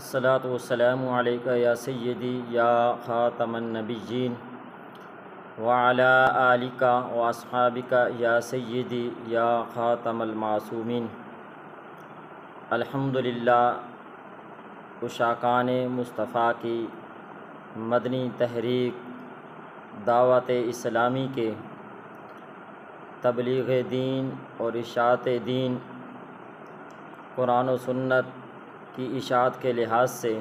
الصلاۃ والسلام علیک یا سیدی یا خاتم النبیین وعلی آلک و اصحابک یا سیدی یا خاتم المعصومین۔ الحمدللہ عشاقان مصطفیٰ کی مدنی تحریک دعوت اسلامی کے تبلیغ دین اور اشاعت دین قرآن و سنت کی اشاعت کے لحاظ سے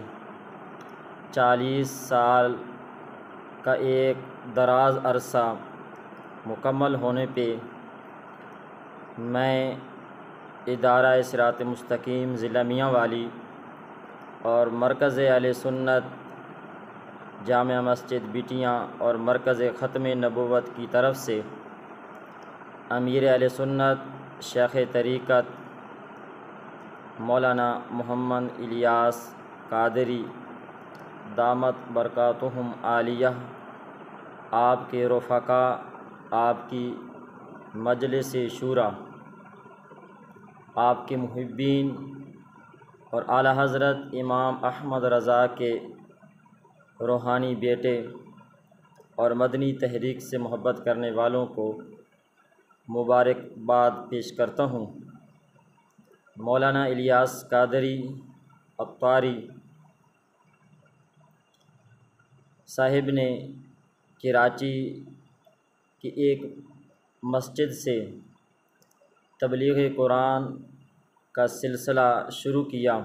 40 سال کا ایک دراز عرصہ مکمل ہونے پہ میں ادارہ صراط مستقیم ضلع میاں والی اور مرکز اہل سنت جامع مسجد بیٹیاں اور مرکز ختم نبوت کی طرف سے امیر اہل سنت شیخ طریقت مولانا محمد الیاس قادری دامت برکاتہم عالیہ، آپ کے رفقا، آپ کی مجلس شورا، آپ کے محبین اور اعلیٰ حضرت امام احمد رضا کے روحانی بیٹے اور مدنی تحریک سے محبت کرنے والوں کو مبارکباد پیش کرتا ہوں۔ مولانا الیاس قادری اطاری صاحب نے کراچی کی ایک مسجد سے تبلیغ قرآن کا سلسلہ شروع کیا،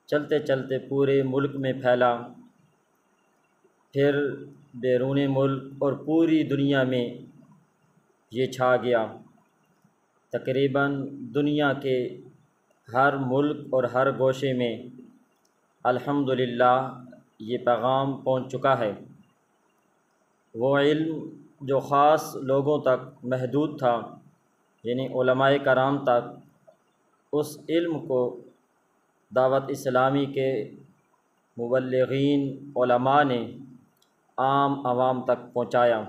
چلتے چلتے پورے ملک میں پھیلا، پھر بیرون ملک اور پوری دنیا میں یہ چھا گیا۔ تقریباً دنیا کے ہر ملک اور ہر گوشے میں الحمدللہ یہ پیغام پہنچ چکا ہے۔ وہ علم جو خاص لوگوں تک محدود تھا، یعنی علماء کرام تک، اس علم کو دعوت اسلامی کے مبلغین علماء نے عام عوام تک پہنچایا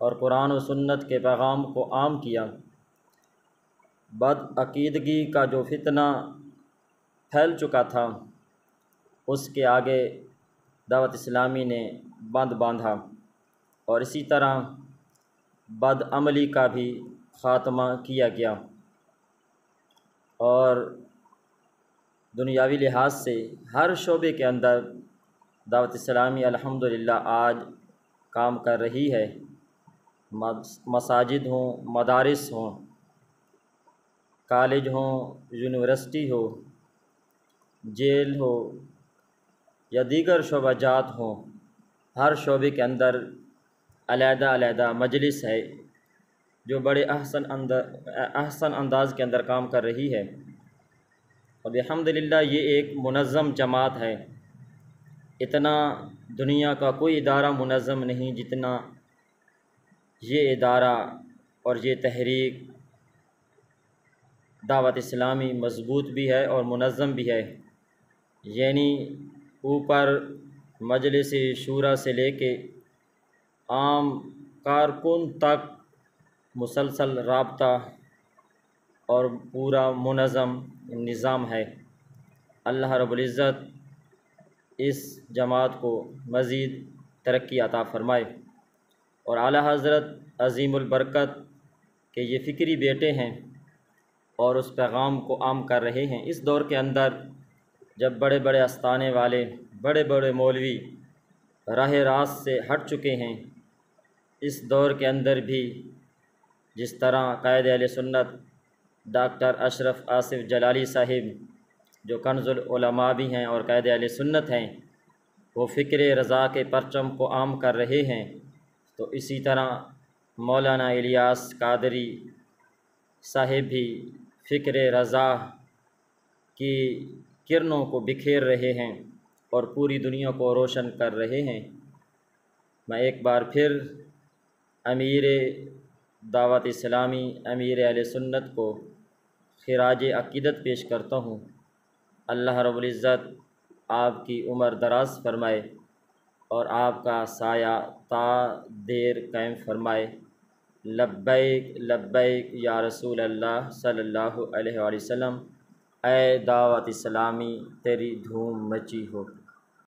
اور قرآن و سنت کے پیغام کو عام کیا۔ بدعقیدگی کا جو فتنہ پھیل چکا تھا، اس کے آگے دعوت اسلامی نے بند باندھا، اور اسی طرح بدعملی کا بھی خاتمہ کیا گیا، اور دنیاوی لحاظ سے ہر شعبے کے اندر دعوت اسلامی الحمدللہ آج کام کر رہی ہے۔ مساجد ہوں، مدارس ہوں، کالج ہوں، یونیورسٹی ہو، جیل ہو یا دیگر شعبہ جات ہوں، ہر شعبے کے اندر علیحدہ علیحدہ مجلس ہے جو بڑے احسن انداز کے اندر کام کر رہی ہے، اور الحمدللہ یہ ایک منظم جماعت ہے۔ اتنا دنیا کا کوئی ادارہ منظم نہیں جتنا یہ ادارہ اور یہ تحریک دعوت اسلامی مضبوط بھی ہے اور منظم بھی ہے، یعنی اوپر مجلس شورا سے لے کے عام کارکن تک مسلسل رابطہ اور پورا منظم نظام ہے۔ اللہ رب العزت اس جماعت کو مزید ترقی عطا فرمائے، اور اعلیٰ حضرت عظیم البرکت کے یہ فکری بیٹے ہیں اور اس پیغام کو عام کر رہے ہیں۔ اس دور کے اندر جب بڑے بڑے استانے والے، بڑے بڑے مولوی راہ راست سے ہٹ چکے ہیں، اس دور کے اندر بھی جس طرح قائد اہل سنت ڈاکٹر اشرف آصف جلالی صاحب، جو کنز العلماء بھی ہیں اور قائد اہل سنت ہیں، وہ فکر رضا کے پرچم کو عام کر رہے ہیں، تو اسی طرح مولانا الیاس قادری صاحب بھی فکر رضا کی کرنوں کو بکھیر رہے ہیں اور پوری دنیا کو روشن کر رہے ہیں۔ میں ایک بار پھر امیر دعوت اسلامی، امیر اہل سنت کو خراج عقیدت پیش کرتا ہوں۔ اللہ رب العزت آپ کی عمر دراز فرمائے اور آپ کا سایہ تا دیر قائم فرمائے۔ لبیک لبیک یا رسول اللہ صلی اللہ علیہ وآلہ وسلم۔ اے دعوت اسلامی تیری دھوم مچی ہو۔